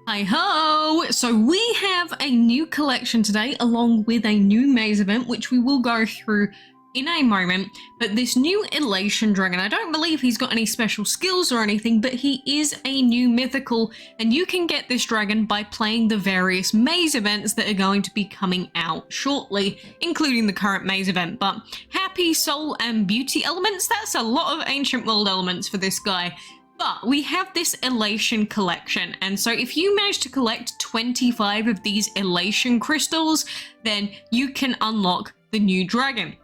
Hi-ho! So we have a new collection today along with a new maze event which we will go through in a moment, but this new Elation dragon, I don't believe he's got any special skills or anything, but he is a new mythical and you can get this dragon by playing the various maze events that are going to be coming out shortly, including the current maze event. But happy, soul and beauty elements, that's a lot of ancient world elements for this guy. But we have this Elation Collection, and so if you manage to collect 25 of these Elation crystals, then you can unlock the new dragon.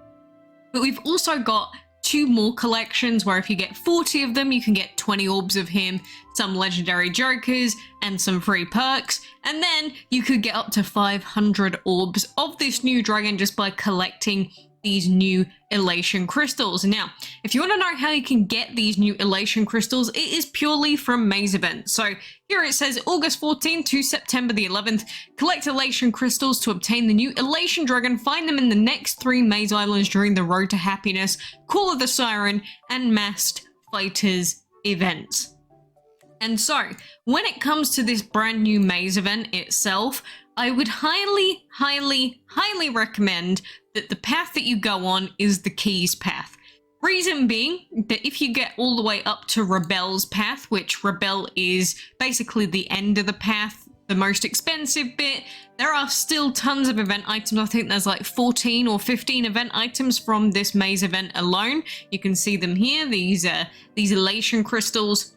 But we've also got two more collections where if you get 40 of them, you can get 20 orbs of him, some legendary jokers, and some free perks. And then you could get up to 500 orbs of this new dragon just by collecting these new Elation crystals. Now, if you want to know how you can get these new Elation crystals, it is purely from maze events. So here it says August 14th to September the 11th, collect Elation crystals to obtain the new Elation dragon, find them in the next 3 maze islands during the Road to Happiness, Call of the Siren, and Masked Fighters events. And so, when it comes to this brand new maze event itself, I would highly recommend that the path that you go on is the keys path. Reason being that if you get all the way up to Rebelle's path, which Rebelle is basically the end of the path, the most expensive bit, there are still tons of event items. I think there's like 14 or 15 event items from this maze event alone. You can see them here, these Elation crystals.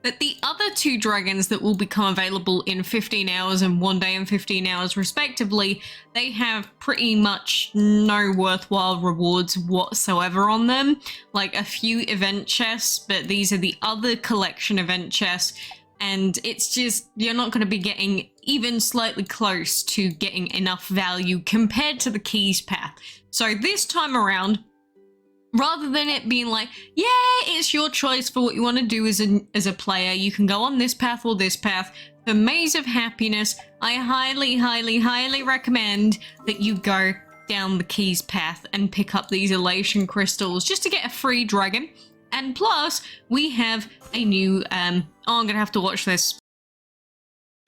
But the other 2 dragons that will become available in 15 hours and 1 day and 15 hours respectively, they have pretty much no worthwhile rewards whatsoever on them. Like a few event chests, but these are the other collection event chests. And it's just, you're not going to be getting even slightly close to getting enough value compared to the keys path. So this time around, rather than it being like, yeah, it's your choice for what you want to do as a player, you can go on this path or this path. For Maze of Happiness, I highly recommend that you go down the keys path and pick up these Elation crystals just to get a free dragon. And plus, we have a new, I'm gonna have to watch this.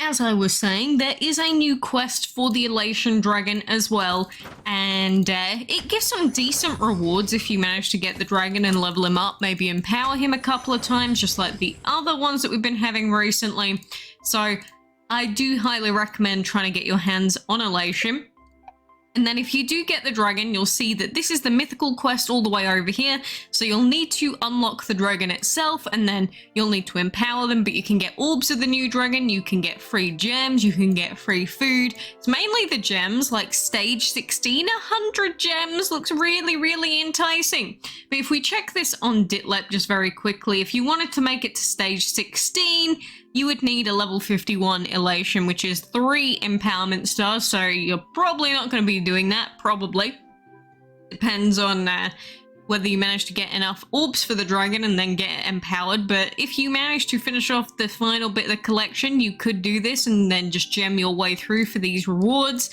As I was saying, there is a new quest for the Elation dragon as well, and it gives some decent rewards if you manage to get the dragon and level him up, maybe empower him a couple of times, just like the other ones that we've been having recently. So I do highly recommend trying to get your hands on Elation. And then if you do get the dragon, you'll see that this is the mythical quest all the way over here. So you'll need to unlock the dragon itself, and then you'll need to empower them, but you can get orbs of the new dragon, you can get free gems, you can get free food. It's mainly the gems, like stage 16, 100 gems looks really enticing. But if we check this on Ditlep just very quickly, if you wanted to make it to stage 16, you would need a level 51 Elation, which is 3 empowerment stars, so you're probably not going to be doing that, probably. Depends on whether you manage to get enough orbs for the dragon and then get it empowered, but if you manage to finish off the final bit of the collection, you could do this and then just gem your way through for these rewards.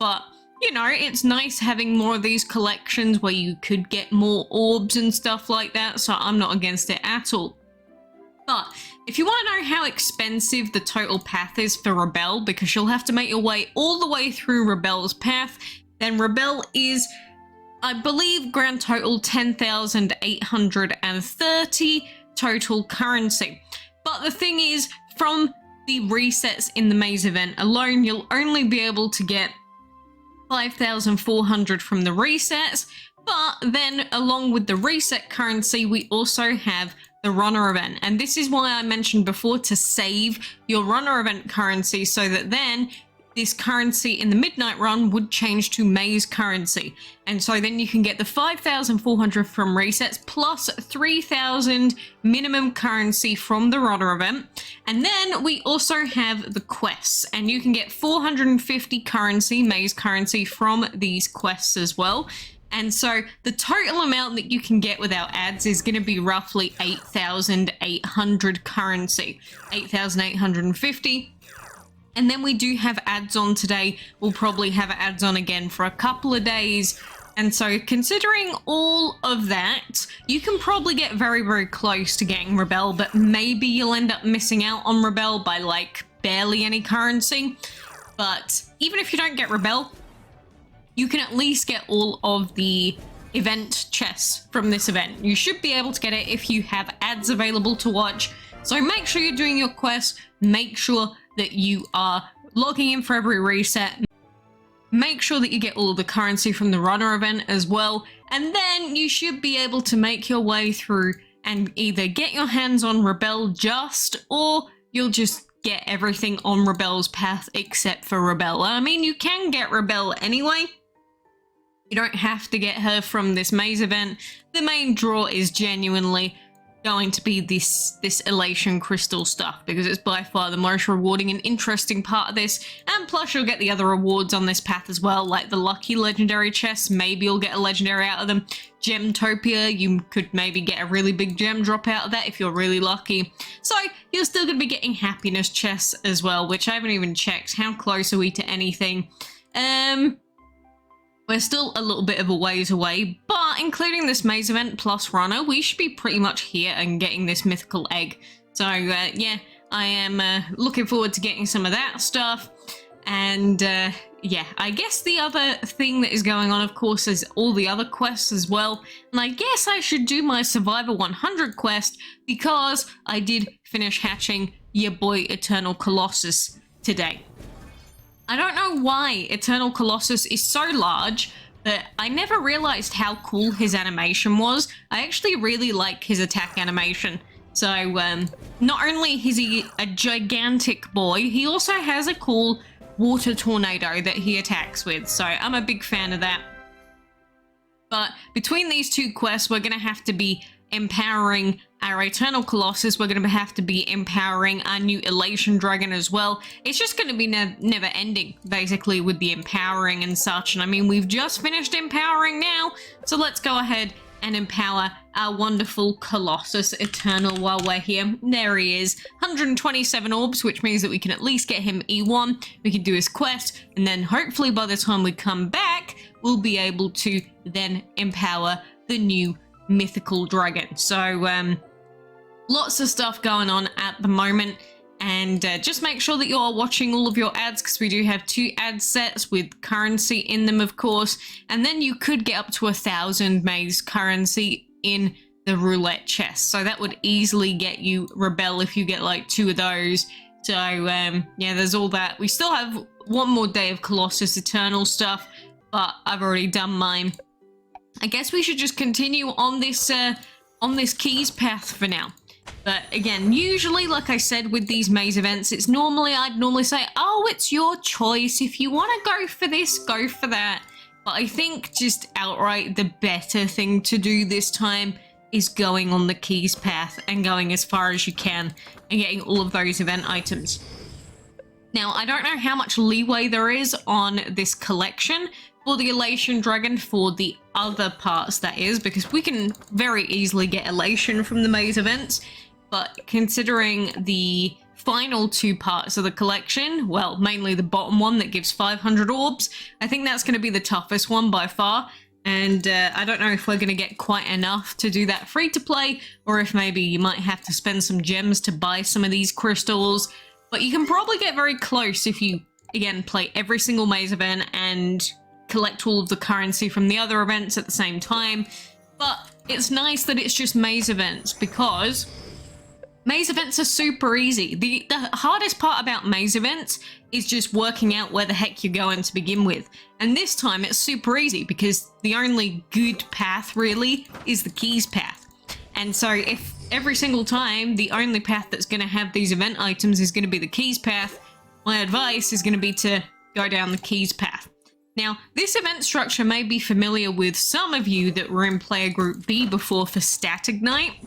But you know, it's nice having more of these collections where you could get more orbs and stuff like that, so I'm not against it at all. But if you want to know how expensive the total path is for Rebelle, because you'll have to make your way all the way through Rebelle's path, then Rebelle is, I believe, grand total 10,830 total currency. But the thing is, from the resets in the maze event alone, you'll only be able to get 5,400 from the resets. But then along with the reset currency, we also have the runner event, and this is why I mentioned before to save your runner event currency, so that then this currency in the midnight run would change to maze currency, and so then you can get the 5,400 from resets plus 3,000 minimum currency from the runner event. And then we also have the quests, and you can get 450 currency, maze currency, from these quests as well. And so the total amount that you can get without ads is going to be roughly 8,800 currency, 8,850. And then we do have ads on today. We'll probably have ads on again for a couple of days. And so considering all of that, you can probably get very close to getting Rebelle, but maybe you'll end up missing out on Rebelle by like barely any currency. But even if you don't get Rebelle, you can at least get all of the event chests from this event. You should be able to get it if you have ads available to watch. So make sure you're doing your quests. Make sure that you are logging in for every reset. Make sure that you get all of the currency from the runner event as well. And then you should be able to make your way through and either get your hands on Rebelle just, or you'll just get everything on Rebelle's path except for Rebelle. I mean, you can get Rebelle anyway. You don't have to get her from this maze event. The main draw is genuinely going to be this Elation crystal stuff, because it's by far the most rewarding and interesting part of this. And plus you'll get the other rewards on this path as well, like the lucky legendary chests. Maybe you'll get a legendary out of them. Gemtopia, you could maybe get a really big gem drop out of that if you're really lucky. So you're still going to be getting happiness chests as well, which I haven't even checked. How close are we to anything? We're still a little bit of a ways away, but including this maze event plus runner, we should be pretty much here and getting this mythical egg. So yeah, I am looking forward to getting some of that stuff. And yeah, I guess the other thing that is going on, of course, is all the other quests as well. And I guess I should do my Survivor 100 quest, because I did finish hatching your boy Eternal Colossus today. I don't know why Eternal Colossus is so large, but I never realized how cool his animation was. I actually really like his attack animation. So not only is he a gigantic boy, he also has a cool water tornado that he attacks with. So I'm a big fan of that. But between these two quests, we're going to have to be empowering our Eternal Colossus. We're going to have to be empowering our new Elation Dragon as well. It's just going to be never ending, basically, with the empowering and such. And I mean, we've just finished empowering now, so let's go ahead and empower our wonderful Colossus Eternal while we're here. There he is, 127 orbs, which means that we can at least get him E1. We can do his quest, and then hopefully by the time we come back, we'll be able to then empower the new mythical dragon. So lots of stuff going on at the moment, and just make sure that you are watching all of your ads, because we do have 2 ad sets with currency in them, of course, and then you could get up to 1,000 maze currency in the roulette chest, so that would easily get you Rebelle if you get like 2 of those. So yeah, there's all that. We still have one more day of Colossus Eternal stuff, but I've already done mine. I guess we should just continue on this keys path for now. But again, usually, like I said, with these maze events, I'd normally say, oh, it's your choice. If you want to go for this, go for that. But I think just outright the better thing to do this time is going on the keys path and going as far as you can and getting all of those event items. Now, I don't know how much leeway there is on this collection for the Elation Dragon for the other parts, that is, because we can very easily get Elation from the maze events, but considering the final 2 parts of the collection, well, mainly the bottom one that gives 500 orbs, I think that's going to be the toughest one by far, and I don't know if we're going to get quite enough to do that free to play, or if maybe you might have to spend some gems to buy some of these crystals, but you can probably get very close if you, again, play every single maze event and collect all of the currency from the other events at the same time. But it's nice that it's just maze events, because maze events are super easy. The hardest part about maze events is just working out where the heck you're going to begin with. And this time it's super easy, because the only good path really is the keys path. And so if every single time the only path that's going to have these event items is going to be the keys path, my advice is going to be to go down the keys path. Now, this event structure may be familiar with some of you that were in player group B before for Stat Ignite.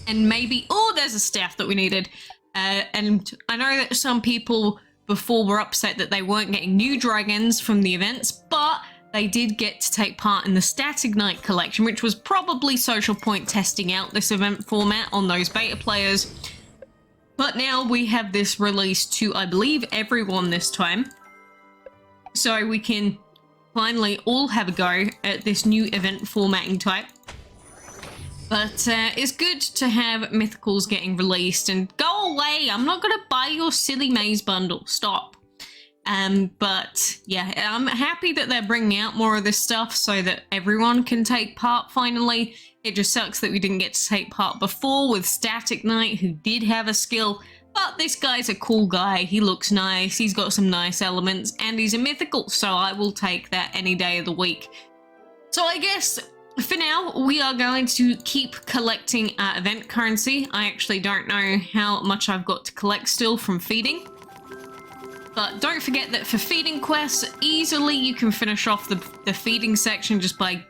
And maybe, oh, there's a staff that we needed. And I know that some people before were upset that they weren't getting new dragons from the events, but they did get to take part in the Stat Ignite collection, which was probably Social Point testing out this event format on those beta players. But now we have this released to, I believe, everyone this time. So we can finally all have a go at this new event formatting type. But it's good to have mythicals getting released and go Go away. I'm not going to buy your silly maze bundle. Stop. But yeah, I'm happy that they're bringing out more of this stuff so that everyone can take part finally. It just sucks that we didn't get to take part before with Static Knight, who did have a skill. But this guy's a cool guy, he looks nice, he's got some nice elements, and he's a mythical, so I will take that any day of the week. So I guess for now, we are going to keep collecting event currency. I actually don't know how much I've got to collect still from feeding. But don't forget that for feeding quests, easily you can finish off the feeding section just by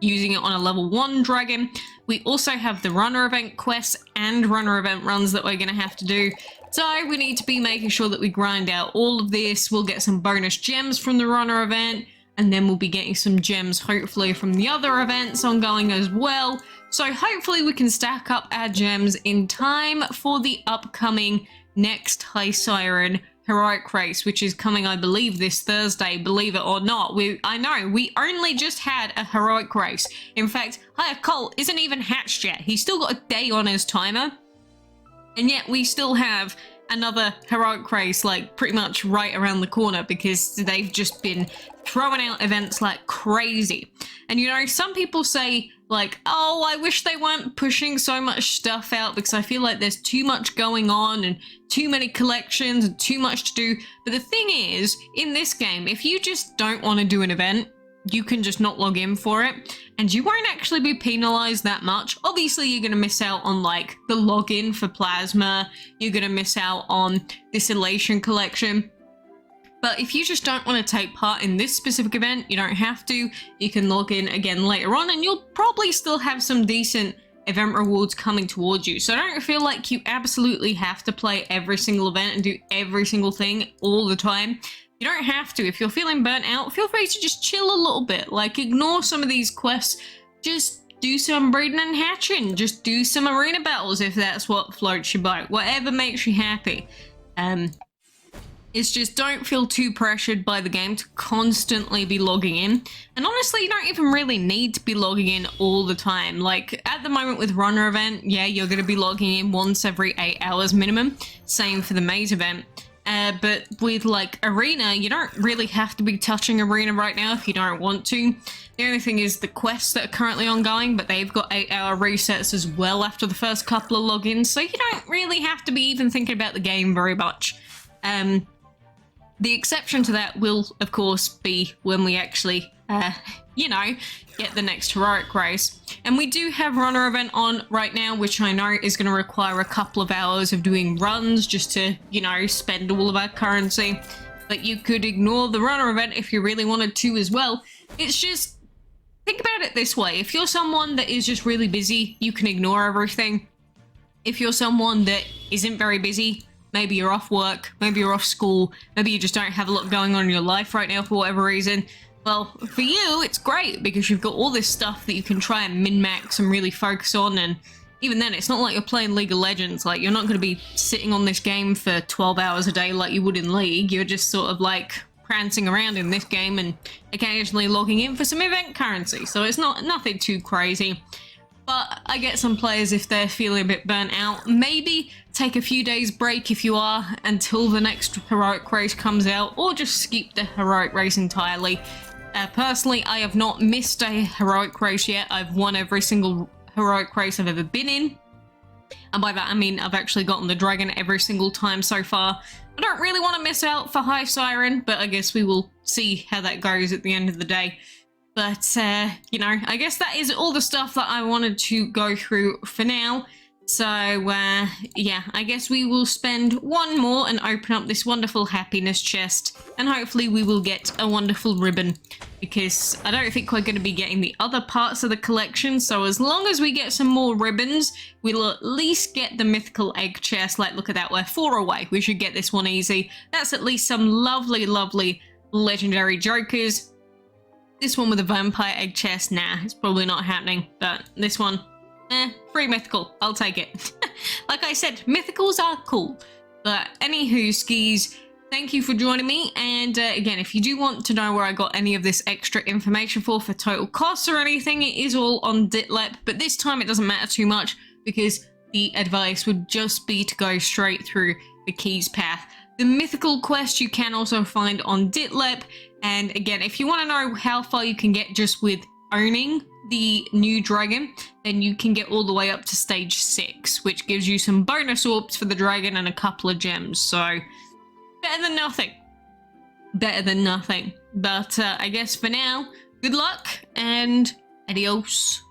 using it on a level 1 dragon. We also have the runner event quests and runner event runs that we're going to have to do. So we need to be making sure that we grind out all of this. We'll get some bonus gems from the runner event, and then we'll be getting some gems hopefully from the other events ongoing as well. So hopefully we can stack up our gems in time for the upcoming next High Siren Heroic race, which is coming, I believe, this Thursday, believe it or not. I know, we only just had a heroic race. In fact, Higher Colt isn't even hatched yet. He's still got a day on his timer. And yet we still have another heroic race, like, pretty much right around the corner, because they've just been throwing out events like crazy. And you know, some people say, like, oh, I wish they weren't pushing so much stuff out because I feel like there's too much going on and too many collections and too much to do. But the thing is, in this game, if you just don't want to do an event, you can just not log in for it and you won't actually be penalized that much. Obviously, you're going to miss out on like the login for Plasma. You're going to miss out on this Elation Collection. But if you just don't want to take part in this specific event, you don't have to. You can log in again later on and you'll probably still have some decent event rewards coming towards you. So don't feel like you absolutely have to play every single event and do every single thing all the time. You don't have to. If you're feeling burnt out, feel free to just chill a little bit. Like, ignore some of these quests. Just do some breeding and hatching. Just do some arena battles if that's what floats your boat. Whatever makes you happy. It's just don't feel too pressured by the game to constantly be logging in. And honestly, you don't even really need to be logging in all the time. Like, at the moment with Runner event, yeah, you're going to be logging in once every 8 hours minimum. Same for the Maze event. But with, like, Arena, you don't really have to be touching Arena right now if you don't want to. The only thing is the quests that are currently ongoing, but they've got 8-hour resets as well after the first couple of logins, so you don't really have to be even thinking about the game very much. The exception to that will, of course, be when we actually, you know, get the next heroic race. And we do have runner event on right now, which I know is going to require a couple of hours of doing runs just to, you know, spend all of our currency. But you could ignore the runner event if you really wanted to as well. It's just, think about it this way. If you're someone that is just really busy, you can ignore everything. If you're someone that isn't very busy, maybe you're off work, maybe you're off school, maybe you just don't have a lot going on in your life right now for whatever reason. Well, for you, it's great because you've got all this stuff that you can try and min-max and really focus on. And even then, it's not like you're playing League of Legends. Like, you're not going to be sitting on this game for 12 hours a day like you would in League. You're just sort of like prancing around in this game and occasionally logging in for some event currency. So it's nothing too crazy. But I get some players, if they're feeling a bit burnt out, maybe take a few days break if you are until the next heroic race comes out, or just skip the heroic race entirely. Personally, I have not missed a heroic race yet. I've won every single heroic race I've ever been in. And by that I mean I've actually gotten the dragon every single time so far. I don't really want to miss out for High Siren, but I guess we will see how that goes at the end of the day. But, you know, I guess that is all the stuff that I wanted to go through for now. So, yeah, I guess we will spend one more and open up this wonderful happiness chest. And hopefully we will get a wonderful ribbon. Because I don't think we're going to be getting the other parts of the collection. So as long as we get some more ribbons, we'll at least get the mythical egg chest. Like, look at that, we're 4 away. We should get this one easy. That's at least some lovely, lovely legendary jokers. This one with a vampire egg chest, nah, it's probably not happening. But this one, free mythical, I'll take it. Like I said, mythicals are cool. But anywho, skis, thank you for joining me. And again, if you do want to know where I got any of this extra information for total costs or anything, it is all on Ditlep. But this time it doesn't matter too much because the advice would just be to go straight through the keys path. The mythical quest you can also find on Ditlep, and again, if you want to know how far you can get just with owning the new dragon, then you can get all the way up to stage 6, which gives you some bonus orbs for the dragon and a couple of gems. So better than nothing. Better than nothing. But I guess for now, good luck and adios.